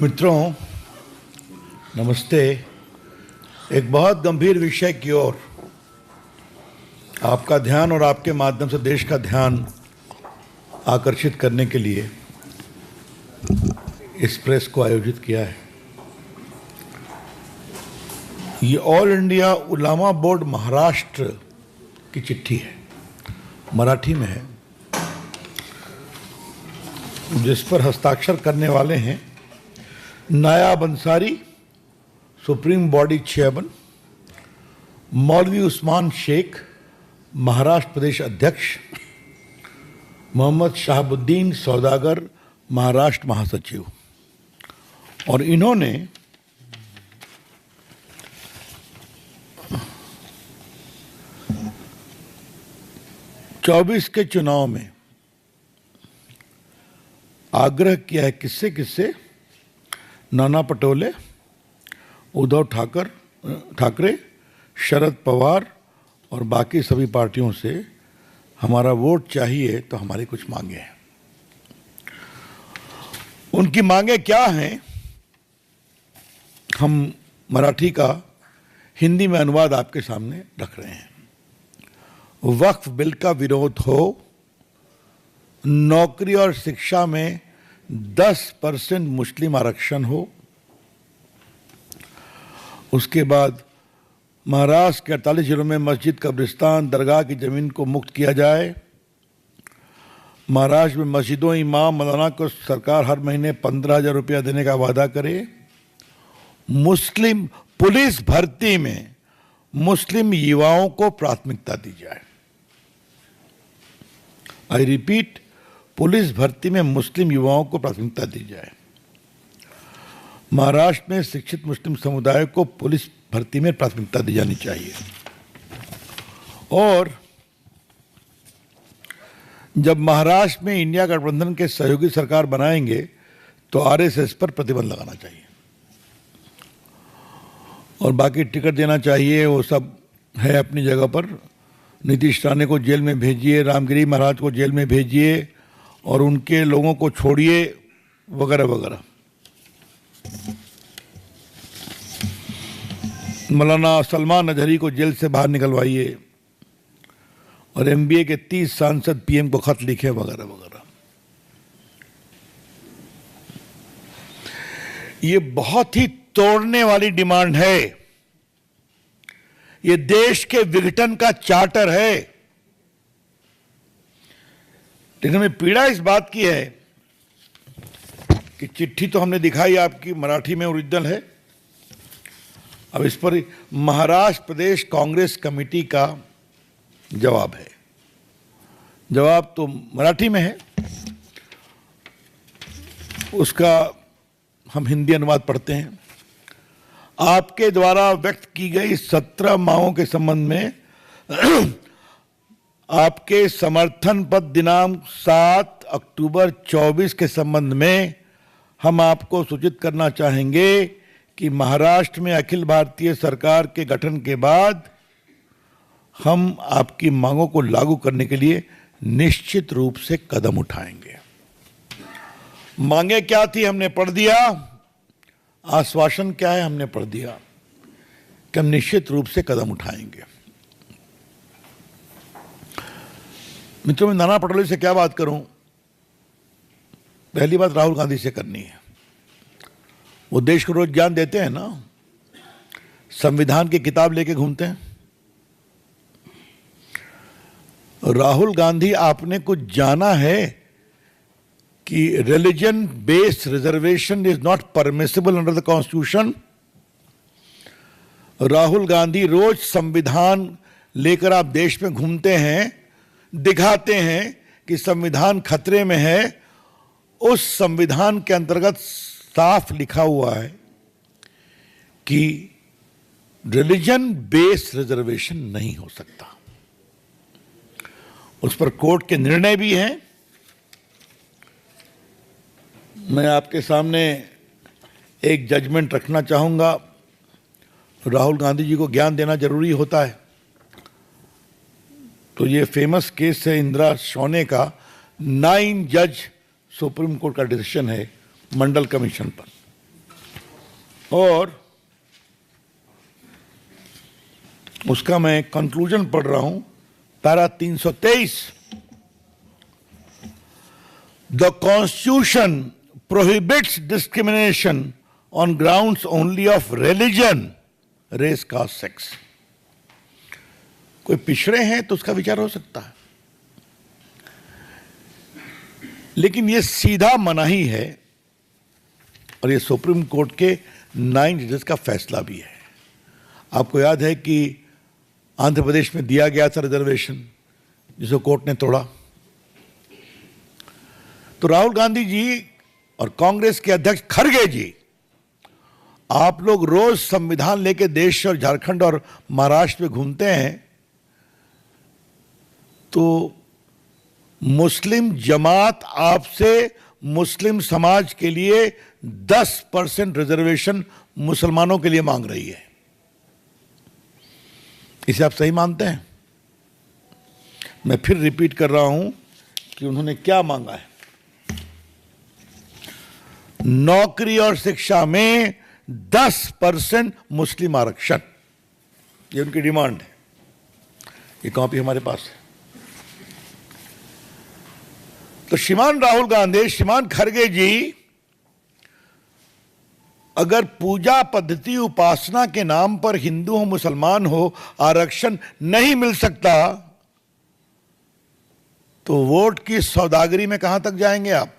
मित्रों, नमस्ते। एक बहुत गंभीर विषय की ओर आपका ध्यान और आपके माध्यम से देश का ध्यान आकर्षित करने के लिए इस प्रेस को आयोजित किया है। ये ऑल इंडिया उलामा बोर्ड महाराष्ट्र की चिट्ठी है, मराठी में है, जिस पर हस्ताक्षर करने वाले हैं नायाब अंसारी, सुप्रीम बॉडी चेयरमैन, मौलवी उस्मान शेख, महाराष्ट्र प्रदेश अध्यक्ष, मोहम्मद शहाबुद्दीन सौदागर, महाराष्ट्र महासचिव। और इन्होंने चौबीस के चुनाव में आग्रह किया है किससे नाना पटोले, उद्धव ठाकरे, शरद पवार और बाकी सभी पार्टियों से हमारा वोट चाहिए तो हमारी कुछ मांगे हैं। उनकी मांगे क्या हैं, हम मराठी का हिंदी में अनुवाद आपके सामने रख रहे हैं। वक्फ बिल का विरोध हो, नौकरी और शिक्षा में 10% मुस्लिम आरक्षण हो, उसके बाद महाराष्ट्र के 48 जिलों में मस्जिद, कब्रिस्तान, दरगाह की जमीन को मुक्त किया जाए, महाराष्ट्र में मस्जिदों, इमाम, मौलाना को सरकार हर महीने 15,000 रुपया देने का वादा करे, मुस्लिम पुलिस भर्ती में मुस्लिम युवाओं को प्राथमिकता दी जाए। आई रिपीट, पुलिस भर्ती में मुस्लिम युवाओं को प्राथमिकता दी जाए। महाराष्ट्र में शिक्षित मुस्लिम समुदाय को पुलिस भर्ती में प्राथमिकता दी जानी चाहिए। और जब महाराष्ट्र में इंडिया गठबंधन के सहयोगी सरकार बनाएंगे तो आरएसएस पर प्रतिबंध लगाना चाहिए और बाकी टिकट देना चाहिए, वो सब है अपनी जगह पर। नीतीश राणे को जेल में भेजिए, रामगिरी महाराज को जेल में भेजिए और उनके लोगों को छोड़िए, वगैरह वगैरह। मौलाना सलमान अजहरी को जेल से बाहर निकलवाइए और एमबीए के 30 सांसद पीएम को खत लिखे, वगैरह वगैरह। ये बहुत ही तोड़ने वाली डिमांड है। ये देश के विघटन का चार्टर है। लेकिन हमें पीड़ा इस बात की है कि चिट्ठी तो हमने दिखाई आपकी, मराठी में ओरिजिनल है। अब इस पर महाराष्ट्र प्रदेश कांग्रेस कमेटी का जवाब है। जवाब तो मराठी में है, उसका हम हिंदी अनुवाद पढ़ते हैं। आपके द्वारा व्यक्त की गई 17 मांगों के संबंध में आपके समर्थन पत्र दिनांक 7 अक्टूबर 24 के संबंध में हम आपको सूचित करना चाहेंगे कि महाराष्ट्र में अखिल भारतीय सरकार के गठन के बाद हम आपकी मांगों को लागू करने के लिए निश्चित रूप से कदम उठाएंगे। मांगे क्या थी हमने पढ़ दिया, आश्वासन क्या है हमने पढ़ दिया कि हम निश्चित रूप से कदम उठाएंगे। मित्रों, मैं नाना पटोले से क्या बात करूं? पहली बात राहुल गांधी से करनी है। वो देश को रोज ज्ञान देते हैं ना, संविधान की किताब लेके घूमते हैं। राहुल गांधी, आपने कुछ जाना है कि religion based reservation is not permissible under the constitution? Rahul Gandhi रोज संविधान लेकर आप देश में घूमते हैं, दिखाते हैं कि संविधान खतरे में है। उस संविधान के अंतर्गत साफ लिखा हुआ है कि रिलीजन बेस्ड रिजर्वेशन नहीं हो सकता। उस पर कोर्ट के निर्णय भी हैं। मैं आपके सामने एक जजमेंट रखना चाहूंगा। राहुल गांधी जी को ज्ञान देना जरूरी होता है, तो ये फेमस केस है इंदिरा सोने का, 9 जज सुप्रीम कोर्ट का डिसीजन है मंडल कमीशन पर। और उसका मैं कंक्लूजन पढ़ रहा हूं, para 323। The constitution prohibits discrimination on grounds only of religion, race, caste, sex. कोई पिछड़े हैं तो उसका विचार हो सकता है, लेकिन यह सीधा मनाही है और यह सुप्रीम कोर्ट के 9 जजेस का फैसला भी है। आपको याद है कि आंध्र प्रदेश में दिया गया था रिजर्वेशन, जिसे कोर्ट ने तोड़ा। तो राहुल गांधी जी और कांग्रेस के अध्यक्ष खड़गे जी, आप लोग रोज संविधान लेके देश और झारखंड और महाराष्ट्र में घूमते हैं, तो मुस्लिम जमात आपसे मुस्लिम समाज के लिए 10% रिजर्वेशन मुसलमानों के लिए मांग रही है। इसे आप सही मानते हैं? मैं फिर रिपीट कर रहा हूं कि उन्होंने क्या मांगा है। नौकरी और शिक्षा में 10% मुस्लिम आरक्षण, ये उनकी डिमांड है। ये कॉपी हमारे पास है। तो श्रीमान राहुल गांधी, श्रीमान खड़गे जी, अगर पूजा पद्धति उपासना के नाम पर हिंदू हो मुसलमान हो आरक्षण नहीं मिल सकता, तो वोट की सौदागरी में कहां तक जाएंगे आप?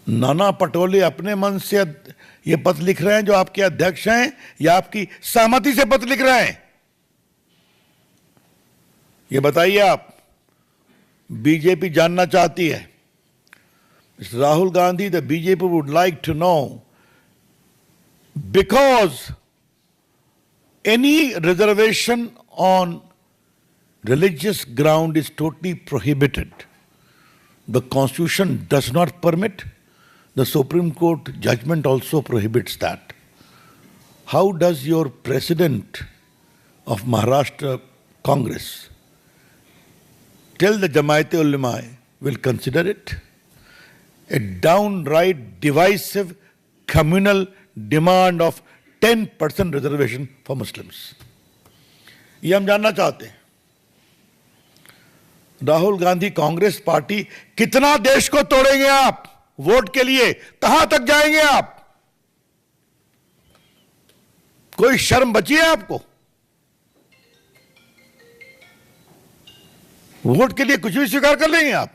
नाना पटोले अपने मन से ये पत्र लिख रहे हैं जो आपके अध्यक्ष हैं, या आपकी सहमति से पत्र लिख रहे हैं? ये बताइए आप। बीजेपी जानना चाहती है। Mr. Rahul Gandhi, the BJP would like to know, because any reservation on religious ground is totally prohibited. The Constitution does not permit. The Supreme Court judgment also prohibits that. How does your president of Maharashtra Congress tell the Jamaat-e-Ulema will consider it? A downright divisive communal demand of 10% reservation for Muslims. ये हम जानना चाहते हैं। Rahul Gandhi Congress party कितना देश को तोड़ेंगे आप वोट के लिए? कहां तक जाएंगे आप? कोई शर्म बची है आपको? वोट के लिए कुछ भी स्वीकार कर लेंगे आप?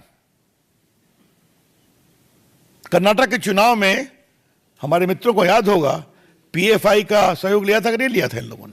कर्नाटक के चुनाव में हमारे मित्रों को याद होगा, पीएफआई का सहयोग लिया था कि नहीं लिया था इन लोगों ने?